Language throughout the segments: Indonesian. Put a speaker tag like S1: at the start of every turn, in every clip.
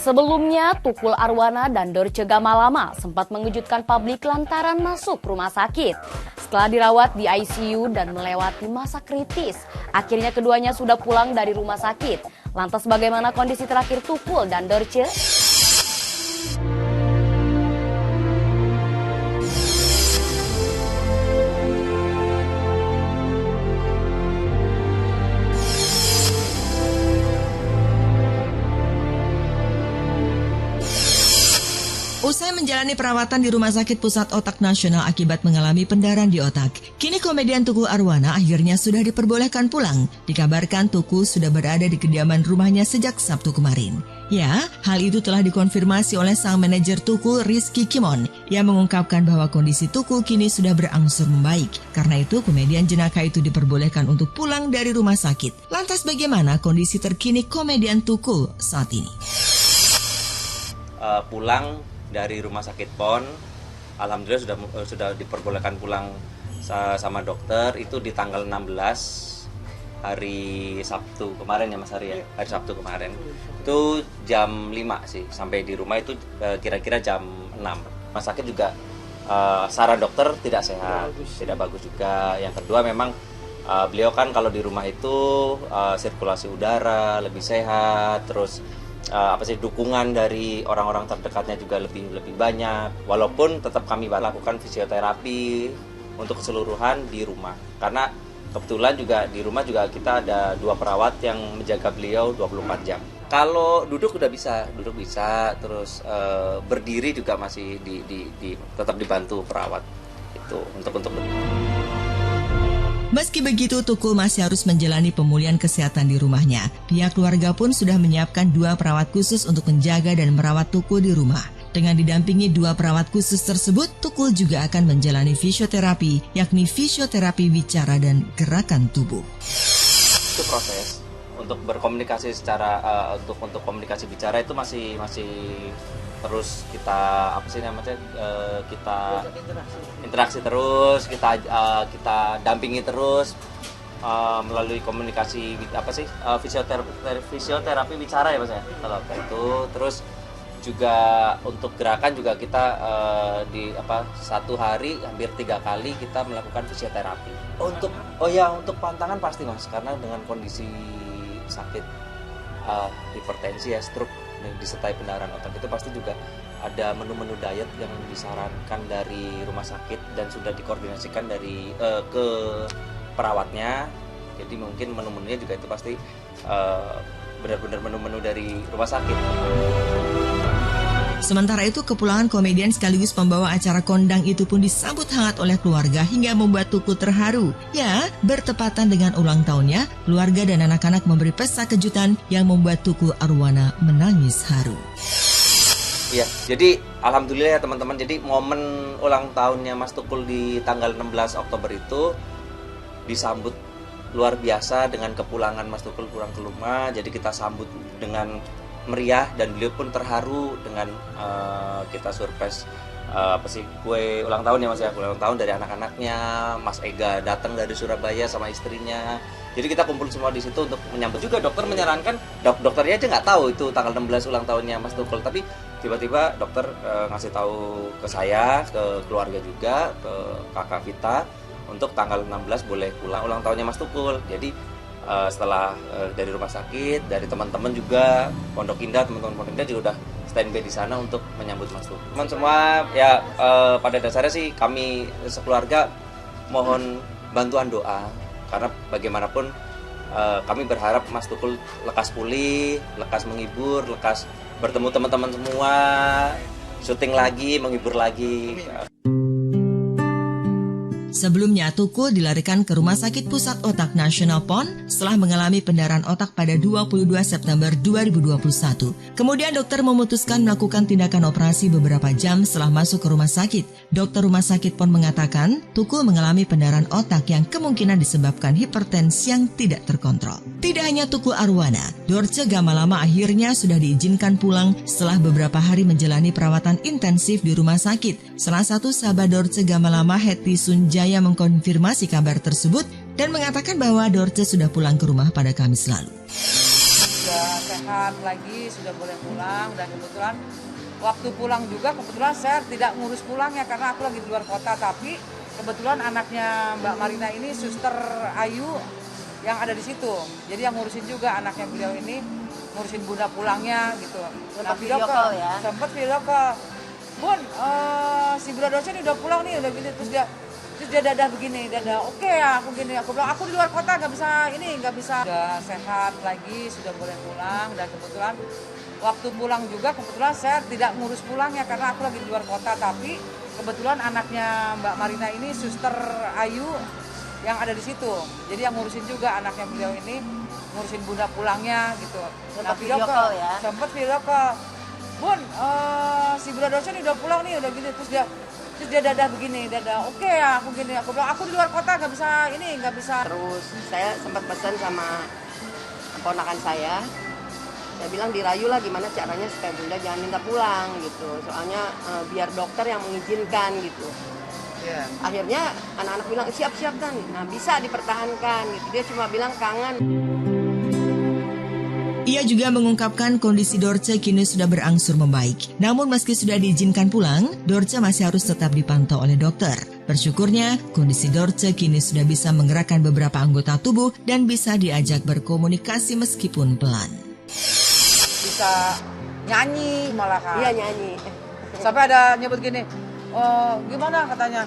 S1: Sebelumnya, Tukul Arwana dan Dorce Gamalama sempat mengejutkan publik lantaran masuk rumah sakit. Setelah dirawat di ICU dan melewati masa kritis, akhirnya keduanya sudah pulang dari rumah sakit. Lantas bagaimana kondisi terakhir Tukul dan Dorce?
S2: Usai menjalani perawatan di Rumah Sakit Pusat Otak Nasional akibat mengalami pendarahan di otak, kini komedian Tukul Arwana akhirnya sudah diperbolehkan pulang. Dikabarkan Tukul sudah berada di kediaman rumahnya sejak Sabtu kemarin. Ya, hal itu telah dikonfirmasi oleh sang manajer Tukul, Rizky Kimon, yang mengungkapkan bahwa kondisi Tukul kini sudah berangsur membaik. Karena itu, komedian jenaka itu diperbolehkan untuk pulang dari rumah sakit. Lantas bagaimana kondisi terkini komedian Tukul saat ini?
S3: Pulang dari rumah sakit PON, alhamdulillah sudah diperbolehkan pulang sama dokter itu di tanggal 16 hari Sabtu kemarin ya Mas Hari ya, hari Sabtu kemarin. Itu jam 5 sih, sampai di rumah itu kira-kira jam 6. Rumah sakit juga saran dokter tidak sehat, tidak bagus juga. Yang kedua memang beliau kan kalau di rumah itu sirkulasi udara lebih sehat, terus dukungan dari orang-orang terdekatnya juga lebih banyak, walaupun tetap kami lakukan fisioterapi untuk keseluruhan di rumah, karena kebetulan juga di rumah juga kita ada 2 perawat yang menjaga beliau 24 jam. Kalau duduk bisa, terus berdiri juga masih tetap dibantu perawat itu untuk
S2: Meski begitu, Tukul masih harus menjalani pemulihan kesehatan di rumahnya. Pihak keluarga pun sudah menyiapkan 2 perawat khusus untuk menjaga dan merawat Tukul di rumah. Dengan didampingi 2 perawat khusus tersebut, Tukul juga akan menjalani fisioterapi, yakni fisioterapi bicara dan gerakan tubuh.
S3: Itu proses untuk berkomunikasi untuk komunikasi bicara itu masih terus kita kita interaksi terus, kita dampingi terus melalui komunikasi fisioterapi bicara ya Mas ya, kalau kayak itu. Terus juga untuk gerakan juga kita satu hari hampir 3 kali kita melakukan fisioterapi. Untuk pantangan pasti Mas, karena dengan kondisi sakit hipertensi ya, stroke disertai pendarahan otak itu pasti juga ada menu-menu diet yang disarankan dari rumah sakit dan sudah dikoordinasikan dari ke perawatnya. Jadi mungkin menu-menunya juga itu pasti benar-benar menu-menu dari rumah sakit.
S2: Sementara itu, kepulangan komedian sekaligus pembawa acara kondang itu pun disambut hangat oleh keluarga hingga membuat Tukul terharu. Ya, bertepatan dengan ulang tahunnya, keluarga dan anak-anak memberi pesta kejutan yang membuat Tukul Arwana menangis haru.
S3: Iya, jadi alhamdulillah ya teman-teman. Jadi momen ulang tahunnya Mas Tukul di tanggal 16 Oktober itu disambut luar biasa dengan kepulangan Mas Tukul pulang ke rumah. Jadi kita sambut dengan meriah dan beliau pun terharu dengan kita surprise kue ulang tahun ya Mas ya, kue ulang tahun dari anak-anaknya. Mas Ega datang dari Surabaya sama istrinya. Jadi kita kumpul semua di situ untuk menyambut. Juga dokter menyarankan, dokternya aja nggak tahu itu tanggal 16 ulang tahunnya Mas Tukul, tapi tiba-tiba dokter ngasih tahu ke saya, ke keluarga juga, ke kakak Vita, untuk tanggal 16 boleh pulang ulang tahunnya Mas Tukul. Jadi setelah dari rumah sakit, dari teman-teman juga Pondok Indah, teman-teman Pondok Indah juga udah standby di sana untuk menyambut Mas Tukul. Teman semua ya pada dasarnya sih kami sekeluarga mohon bantuan doa, karena bagaimanapun kami berharap Mas Tukul lekas pulih, lekas menghibur, lekas bertemu teman-teman semua, syuting lagi, menghibur lagi.
S2: Sebelumnya, Tukul dilarikan ke Rumah Sakit Pusat Otak Nasional PON setelah mengalami pendarahan otak pada 22 September 2021. Kemudian dokter memutuskan melakukan tindakan operasi beberapa jam setelah masuk ke rumah sakit. Dokter Rumah Sakit PON mengatakan Tukul mengalami pendarahan otak yang kemungkinan disebabkan hipertensi yang tidak terkontrol. Tidak hanya Tukul Arwana, Dorce Gamalama akhirnya sudah diizinkan pulang setelah beberapa hari menjalani perawatan intensif di rumah sakit. Salah satu sahabat Dorce Gamalama, Hetty Sunjaya, mengkonfirmasi kabar tersebut dan mengatakan bahwa Dorce sudah pulang ke rumah pada Kamis lalu.
S4: Sudah sehat lagi, sudah boleh pulang. Dan kebetulan waktu pulang juga kebetulan saya tidak ngurus pulangnya karena aku lagi di luar kota. Tapi kebetulan anaknya Mbak Marina ini Suster Ayu yang ada di situ. Jadi yang ngurusin juga anaknya beliau ini, ngurusin bunda pulangnya gitu.
S5: Sempat video call ya?
S4: Sempat video call. Bun, si Bunda dosen udah pulang nih, udah gini. Terus dia dadah begini, dadah oke ya, aku gini. Aku bilang aku di luar kota nggak bisa. Sudah sehat lagi, sudah boleh pulang. Dan kebetulan waktu pulang juga kebetulan saya tidak ngurus pulangnya karena aku lagi di luar kota. Tapi kebetulan anaknya Mbak Marina ini Suster Ayu yang ada di situ. Jadi yang ngurusin juga anaknya beliau ini, ngurusin bunda pulangnya gitu.
S5: Sempat video call ya?
S4: Sempat video call. Bun, si Bunda dosen udah pulang nih, udah gini. Terus dia dadah begini, dadah oke ya, aku gini. Aku bilang aku di luar kota nggak bisa.
S5: Terus saya sempat pesan sama keponakan saya bilang dirayu lah gimana caranya supaya Bunda jangan minta pulang gitu. Soalnya biar dokter yang mengizinkan gitu.
S4: Yeah.
S5: Akhirnya anak-anak bilang siap-siap kan, nah bisa dipertahankan gitu. Dia cuma bilang kangen.
S2: Ia juga mengungkapkan kondisi Dorce kini sudah berangsur membaik. Namun meski sudah diizinkan pulang, Dorce masih harus tetap dipantau oleh dokter. Bersyukurnya, kondisi Dorce kini sudah bisa menggerakkan beberapa anggota tubuh dan bisa diajak berkomunikasi meskipun pelan.
S4: Bisa nyanyi malah kan.
S5: Iya nyanyi.
S4: Sampai ada nyebut gini, gimana katanya?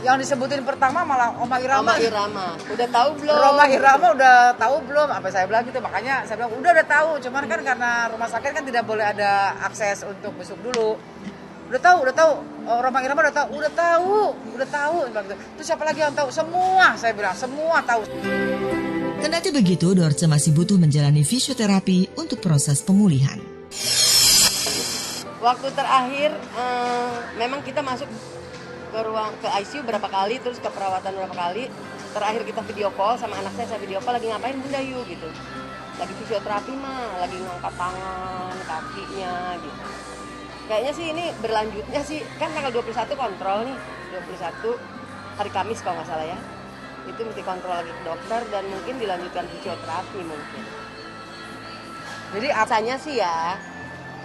S4: Yang disebutin pertama malah Oma Irama.
S5: Oma Irama, udah tahu belum?
S4: Oma Irama udah tahu belum? Apa saya bilang gitu, makanya saya bilang udah tahu. Cuman kan karena rumah sakit kan tidak boleh ada akses untuk besuk dulu. Udah tahu. Roma Irama udah tahu. Terus siapa lagi yang tahu? Semua, saya bilang semua tahu.
S2: Kendati begitu, Dorce masih butuh menjalani fisioterapi untuk proses pemulihan.
S5: Waktu terakhir memang kita masuk ke ICU berapa kali, terus ke perawatan berapa kali. Terakhir kita video call sama anak saya video call lagi ngapain Bunda yuk gitu. Lagi fisioterapi mah, lagi ngangkat tangan, kakinya gitu. Kayaknya sih ini berlanjutnya sih, kan tanggal 21 kontrol nih, 21 hari Kamis kalau nggak salah ya. Itu mesti kontrol lagi ke dokter dan mungkin dilanjutkan fisioterapi mungkin. Jadi apanya sih ya,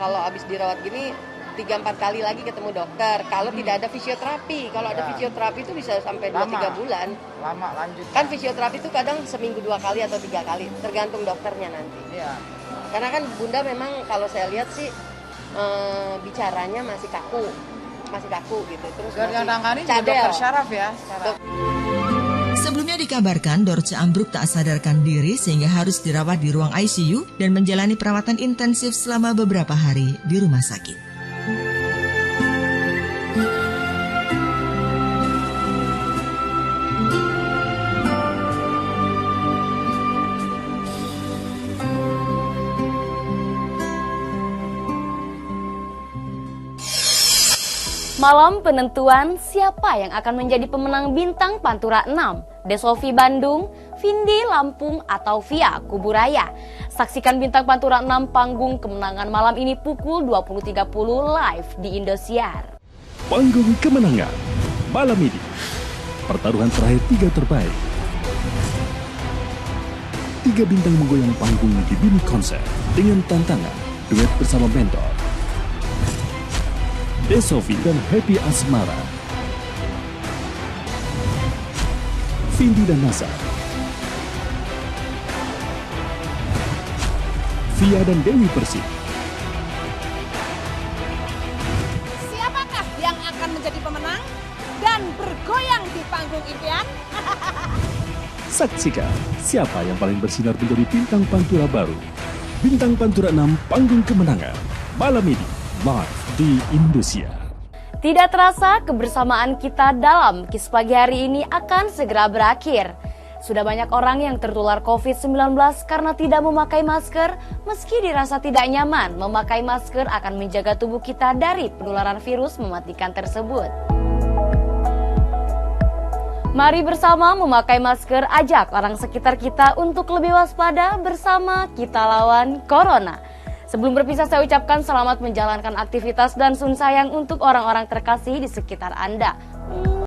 S5: kalau habis dirawat gini 3-4 kali lagi ketemu dokter. Kalau tidak ada fisioterapi, kalau ada fisioterapi itu bisa sampai 2-3 bulan.
S4: Lama lanjut.
S5: Kan fisioterapi itu kadang seminggu 2 kali atau 3 kali, tergantung dokternya nanti.
S4: Iya.
S5: Karena kan Bunda memang kalau saya lihat sih bicaranya masih kaku gitu. Terus
S4: Dan yang
S5: masih
S4: nangani juga
S5: cadel.
S4: dokter syaraf ya.
S2: Sebelumnya dikabarkan Dorce ambruk tak sadarkan diri sehingga harus dirawat di ruang ICU dan menjalani perawatan intensif selama beberapa hari di rumah sakit.
S1: Malam penentuan siapa yang akan menjadi pemenang Bintang Pantura 6, Desofi Bandung, Vindi Lampung, atau Via Kuburaya. Saksikan Bintang Pantura 6 panggung kemenangan malam ini pukul 20.30 live di Indosiar.
S6: Panggung kemenangan malam ini, pertaruhan terakhir 3 terbaik. 3 bintang menggoyang panggung di Bini Konser dengan tantangan duet bersama mentor Desofi dan Happy Asmara, Vindi dan Nasa, Via dan Dewi Persik.
S7: Siapakah yang akan menjadi pemenang dan bergoyang di panggung impian?
S6: Saksikan siapa yang paling bersinar menjadi bintang Pantura baru. Bintang Pantura 6 Panggung Kemenangan malam ini live di Indosiar.
S1: Tidak terasa kebersamaan kita dalam Kiss Pagi hari ini akan segera berakhir. Sudah banyak orang yang tertular COVID-19 karena tidak memakai masker. Meski dirasa tidak nyaman, memakai masker akan menjaga tubuh kita dari penularan virus mematikan tersebut. Mari bersama memakai masker, ajak orang sekitar kita untuk lebih waspada. Bersama kita lawan Corona. Sebelum berpisah saya ucapkan selamat menjalankan aktivitas dan sun sayang untuk orang-orang terkasih di sekitar Anda.